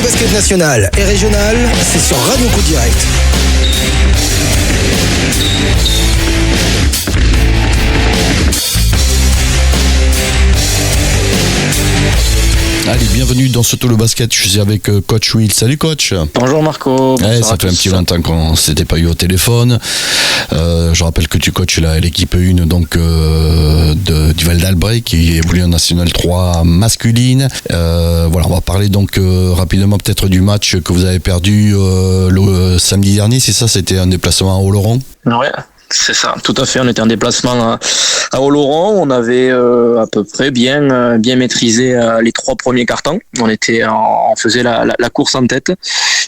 basket national et régional, c'est sur Radio Coup Direct. Allez, bienvenue dans ce Solo Basket. Je suis avec Coach Will. Salut Coach. Bonjour Marco. Ça fait un petit 20 ans qu'on ne s'était pas eu au téléphone. Je rappelle que tu coaches l'équipe 1 donc, du Val d'Albret qui évolue en National 3 masculine. Voilà, on va parler donc rapidement peut-être du match que vous avez perdu le samedi dernier. C'est ça, c'était un déplacement à Oloron? Ouais. C'est ça, tout à fait. On était en déplacement à Oloron. On avait à peu près bien maîtrisé les 3 premiers cartons. On faisait la course en tête.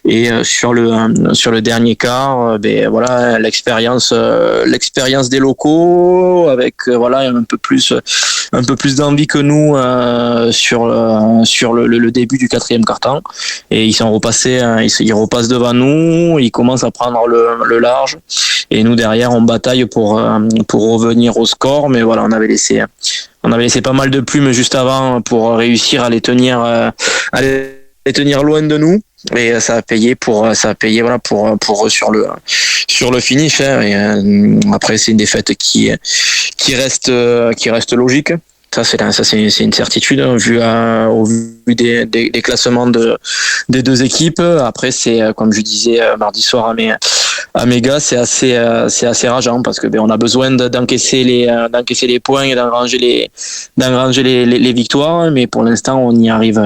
Et sur le dernier quart, voilà, l'expérience des locaux avec voilà un peu plus d'envie que nous sur le début du 4e carton. Et ils sont repassés, ils repassent devant nous. Ils commencent à prendre le large. Et nous derrière on bataille pour revenir au score, mais voilà, on avait laissé pas mal de plumes juste avant pour réussir à les tenir loin de nous, et ça a payé voilà pour sur le finish, hein. Et après c'est une défaite qui reste logique. Ça c'est une certitude, hein, au vu des classements des deux équipes. Après c'est comme je disais mardi soir à mes gars, c'est assez rageant parce que on a besoin d'encaisser les points et d'engranger les victoires, mais pour l'instant on n'y arrive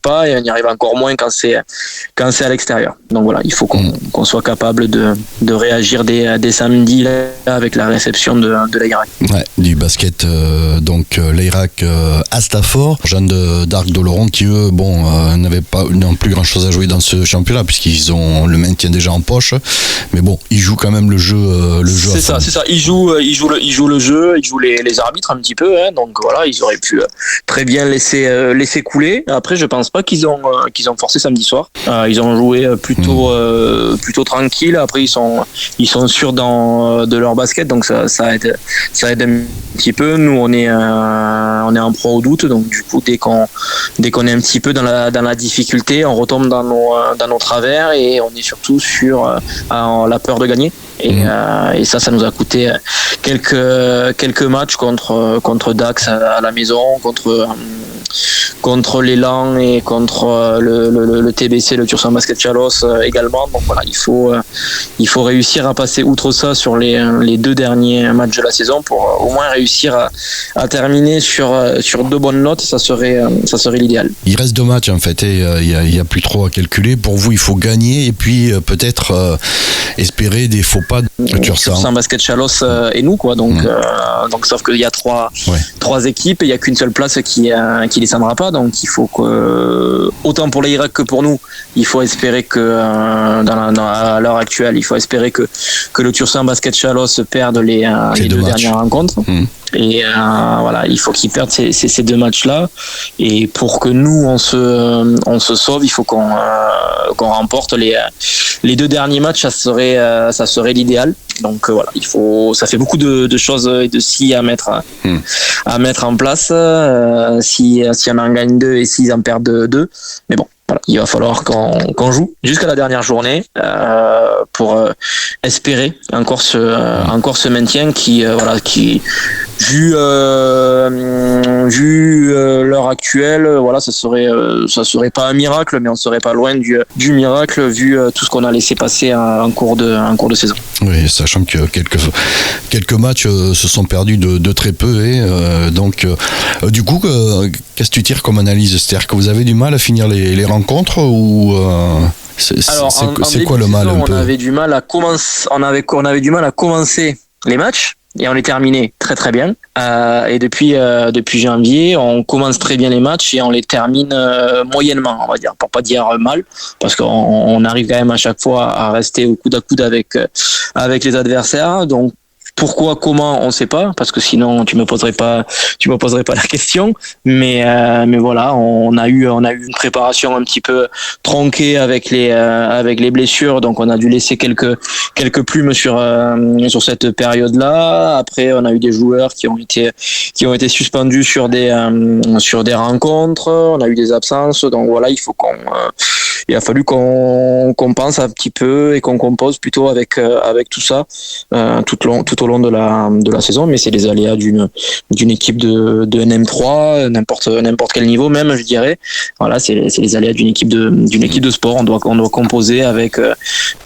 pas, et on y arrive encore moins quand c'est à l'extérieur. Donc voilà, il faut qu'on soit capable de réagir dès samedi là, avec la réception de l'Irak. Ouais, du basket donc l'Irak à Stafford, Jeanne d'Arc d'Oloron qui eux n'avaient pas non plus grand chose à jouer dans ce championnat puisqu'ils ont le maintien déjà en poche. Mais bon, ils jouent quand même le jeu. C'est ça. Ils jouent le jeu, ils jouent les arbitres un petit peu, hein, donc voilà, ils auraient pu très bien laisser couler. Après, je pense pas qu'ils ont forcé samedi soir. Ils ont joué plutôt tranquille. Après, ils sont sûrs de leur basket, donc ça aide un petit peu. Nous, on est en proie au doute, donc du coup, dès qu'on est un petit peu dans la difficulté, on retombe dans nos travers, et on est surtout sur la peur de gagner. Et ça nous a coûté quelques matchs contre Dax à la maison, contre l'élan et contre le TBC, le Tursan Basket Chalos également. Donc voilà, il faut réussir à passer outre ça sur les 2 derniers matchs de la saison pour au moins réussir à terminer sur 2 bonnes notes. Ça serait l'idéal. Il reste 2 matchs en fait, et il y a plus trop à calculer. Pour vous, il faut gagner et puis peut-être espérer des faux pas de Tursan Basket Chalos et nous quoi. Donc sauf qu'il y a 3 équipes et il y a qu'une seule place qui descendra pas. Donc il faut que, autant pour l'Irak que pour nous, il faut espérer que à l'heure actuelle, il faut espérer que le Tursan Basket Chalos perde les 2 dernières rencontres. Et voilà, il faut qu'ils perdent ces 2 matchs-là. Et pour que nous on se sauve, il faut qu'on remporte les 2 derniers matchs. Ça serait l'idéal. Donc voilà, ça fait beaucoup de choses et de si à mettre en place. Si on en gagne 2 et s'ils en perdent 2, mais bon. Voilà, il va falloir qu'on joue jusqu'à la dernière journée pour espérer encore ce maintien qui vu l'heure actuelle, voilà, ça serait pas un miracle, mais on serait pas loin du miracle vu tout ce qu'on a laissé passer en cours de saison. Oui, sachant que quelques matchs se sont perdus de très peu, et donc du coup, qu'est-ce que tu tires comme analyse? C'est-à-dire que vous avez du mal à finir les rencontres, ou c'est quoi le mal un peu? On avait du mal à commencer les matchs. Et on les terminait très très bien. Et depuis janvier, on commence très bien les matchs et on les termine moyennement, on va dire, pour pas dire mal, parce qu'on arrive quand même à chaque fois à rester au coude à coude avec les adversaires. Donc Pourquoi, comment, on sait pas, parce que sinon tu me poserais pas la question. Mais voilà, on a eu une préparation un petit peu tronquée avec les blessures, donc on a dû laisser quelques plumes sur cette période-là. Après, on a eu des joueurs qui ont été suspendus sur des rencontres. On a eu des absences, donc voilà, il a fallu qu'on pense un petit peu et qu'on compose plutôt avec tout ça tout au long de la saison. Mais c'est les aléas d'une équipe de NM3, n'importe quel niveau même, je dirais. Voilà, c'est les aléas d'une équipe de sport. On doit composer avec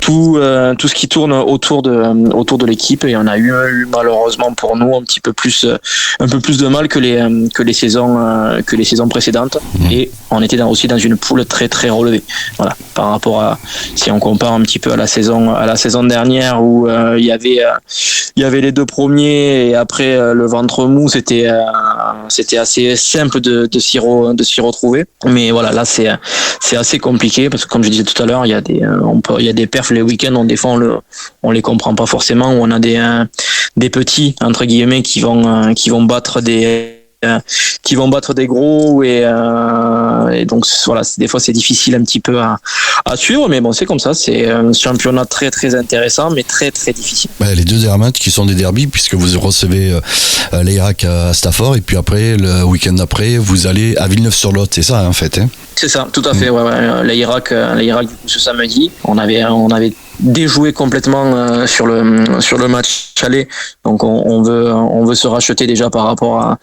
tout ce qui tourne autour de l'équipe, et on a eu malheureusement pour nous un peu plus de mal que les saisons précédentes. Et on était aussi dans une poule très très relevée. Voilà, par rapport à, si on compare un petit peu à la saison dernière où il y avait les 2 premiers, et après le ventre mou, c'était assez simple de s'y retrouver. Mais voilà, là c'est assez compliqué, parce que comme je disais tout à l'heure, il y a des perfs les week-ends, des fois on les comprend pas forcément, où on a des petits entre guillemets qui vont battre des gros, et donc voilà, des fois c'est difficile un petit peu à suivre, mais bon, c'est comme ça, c'est un championnat très très intéressant, mais très très difficile. Les 2 derniers matchs qui sont des derbies, puisque vous recevez l'Irak à Stafford, et puis après, le week-end d'après, vous allez à Villeneuve-sur-Lot, c'est ça en fait, hein? C'est ça, tout à fait. Ouais. L'Irak du coup, ce samedi, on avait déjoué complètement sur le match aller, donc on veut se racheter déjà par rapport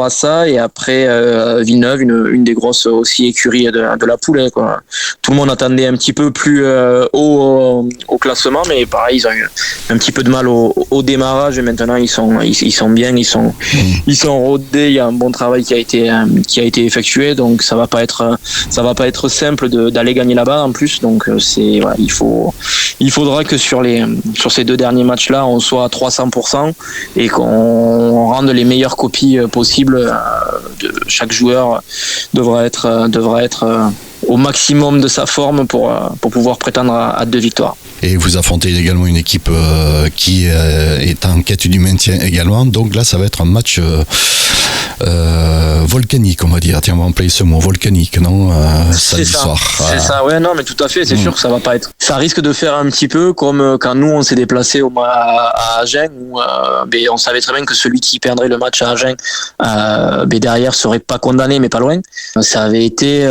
à ça. Et après Villeneuve, une des grosses aussi écuries de la poule, quoi. Tout le monde attendait un petit peu plus haut au classement, mais pareil, ils ont eu un petit peu de mal au démarrage, et maintenant ils sont bien, ils sont rodés. Il y a un bon travail qui a été effectué, donc ça va pas être simple d'aller gagner là-bas en plus. Donc voilà, il faudra que sur ces 2 derniers matchs-là, on soit à 300% et qu'on rende les meilleures copies possibles. Chaque joueur devra être au maximum de sa forme pour pouvoir prétendre à 2 victoires. Et vous affrontez également une équipe qui est en quête du maintien également. Donc là, ça va être un match volcanique, on va dire. Tiens, on va employer ce mot, volcanique, non? C'est ça, ouais, non, mais tout à fait. C'est sûr que ça va pas être. Ça risque de faire un petit peu comme quand nous on s'est déplacé à Agen, où on savait très bien que celui qui perdrait le match à Agen, derrière serait pas condamné, mais pas loin. Ça avait été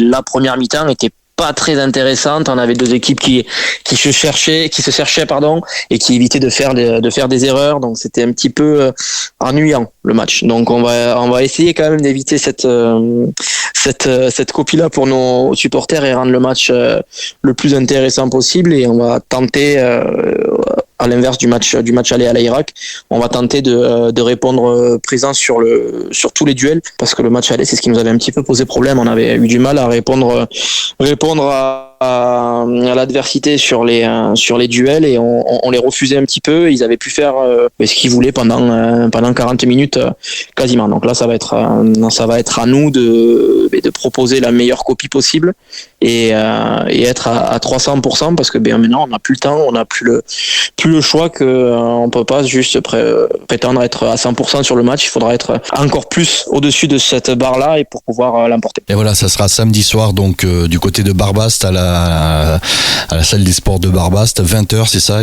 la première mi-temps était pas très intéressante. On avait 2 équipes qui se cherchaient, et qui évitaient de faire des erreurs. Donc c'était un petit peu ennuyant le match. Donc on va essayer quand même d'éviter cette copie-là pour nos supporters et rendre le match le plus intéressant possible. Et on va tenter, à l'inverse du match aller à l'Irak, on va tenter de répondre présent sur tous les duels, parce que le match aller, c'est ce qui nous avait un petit peu posé problème. On avait eu du mal à répondre à l'adversité sur les duels, et on les refusait un petit peu. Ils avaient pu faire ce qu'ils voulaient pendant 40 minutes quasiment. Donc là, ça va être à nous de proposer la meilleure copie possible, et être à 300%, parce que maintenant on n'a plus le temps, on n'a plus le choix, que on peut pas juste prétendre être à 100% sur le match. Il faudra être encore plus au-dessus de cette barre-là, et pour pouvoir l'emporter. Et voilà, ça sera samedi soir, donc du côté de Barbast, à la salle des sports de Barbast, 20h, c'est ça?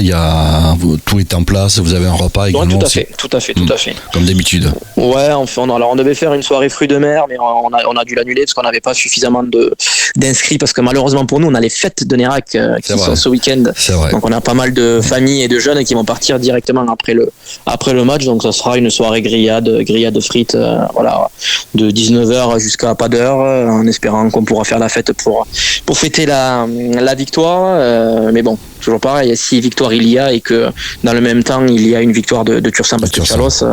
Tout est en place, vous avez un repas également? Ouais, tout à fait. Comme d'habitude. Ouais, on devait faire une soirée fruits de mer, mais on a dû l'annuler parce qu'on n'avait pas suffisamment d'inscrits, parce que malheureusement pour nous, on a les fêtes de Nérac qui sont ce week-end. Donc on a pas mal de familles et de jeunes qui vont partir directement après le match. Donc ça sera une soirée grillade frites, de 19h jusqu'à pas d'heure, en espérant qu'on pourra faire la fête pour fêter la victoire. Mais bon, toujours pareil, si victoire il y a, et que dans le même temps il y a une victoire de Tursan Basket-Chalos,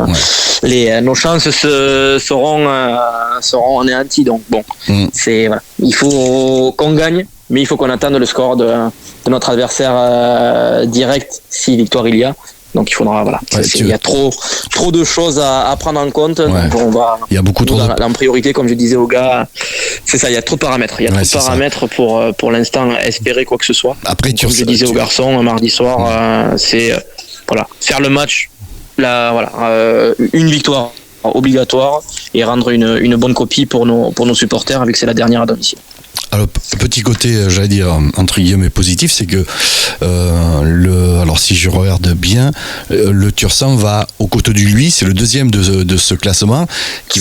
nos chances seront anéanties. Donc bon, il faut qu'on gagne, mais il faut qu'on attende le score de notre adversaire direct si victoire il y a. Donc il faudra, il y a trop de choses à prendre en compte. Donc on va, il y a beaucoup trop en priorité, comme je disais aux gars, c'est ça, il y a trop de paramètres. Il y a trop de paramètres pour l'instant espérer quoi que ce soit. Après, comme je disais aux garçons mardi soir, voilà, faire le match, une victoire obligatoire et rendre une bonne copie pour nos supporters, vu que c'est la dernière à domicile. Alors, petit côté, j'allais dire, entre guillemets, positif, c'est que, alors si je regarde bien, le Tursan va aux côtés du lui, c'est le deuxième de ce classement, qui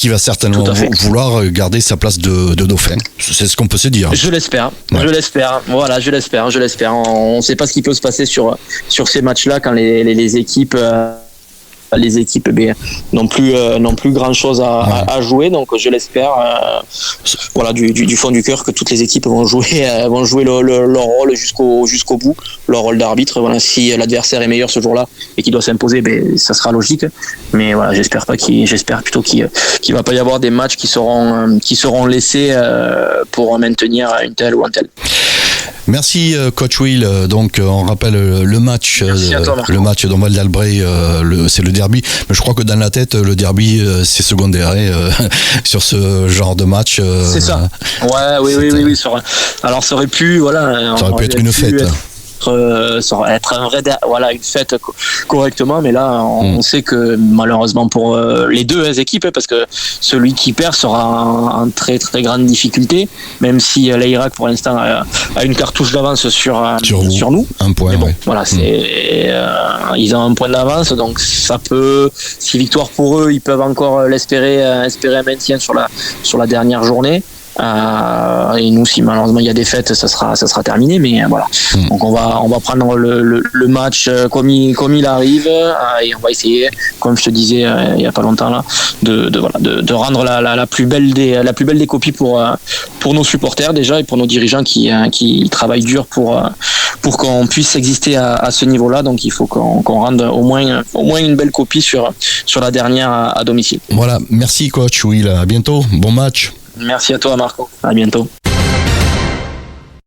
va certainement vouloir garder sa place de dauphin. C'est ce qu'on peut se dire. Je l'espère, je l'espère. On ne sait pas ce qui peut se passer sur ces matchs-là quand les équipes... n'ont plus grand chose à jouer, donc je l'espère du fond du cœur que toutes les équipes vont jouer leur rôle jusqu'au bout, leur rôle d'arbitre. Voilà, si l'adversaire est meilleur ce jour-là et qu'il doit s'imposer, ça sera logique, mais voilà, j'espère plutôt qu'il va pas y avoir des matchs qui seront laissés pour maintenir une telle ou un tel. Merci coach Will. Donc on rappelle le match, le match dans Val d'Albret, c'est le derby. Mais je crois que dans la tête le derby c'est secondaire sur ce genre de match. C'est ça. Oui. Alors ça aurait pu être une fête. Être un vrai une fête correctement, mais là on sait que malheureusement pour les deux équipes, parce que celui qui perd sera en très très grande difficulté, même si l'Irak pour l'instant a une cartouche d'avance sur nous. Un point. Mais bon, voilà, ils ont un point d'avance, donc ça peut, si victoire pour eux, ils peuvent encore espérer un maintien sur la dernière journée. Et nous, si malheureusement il y a des fêtes, ça sera terminé, mais voilà. Donc on va prendre le match comme il arrive, et on va essayer, comme je te disais il y a pas longtemps là, de rendre la plus belle des copies pour nos supporters déjà, et pour nos dirigeants qui travaillent dur pour qu'on puisse exister à ce niveau-là. Donc il faut qu'on rende au moins une belle copie sur la dernière à domicile. Voilà, merci coach Will, à bientôt, bon match. Merci à toi Marco, à bientôt.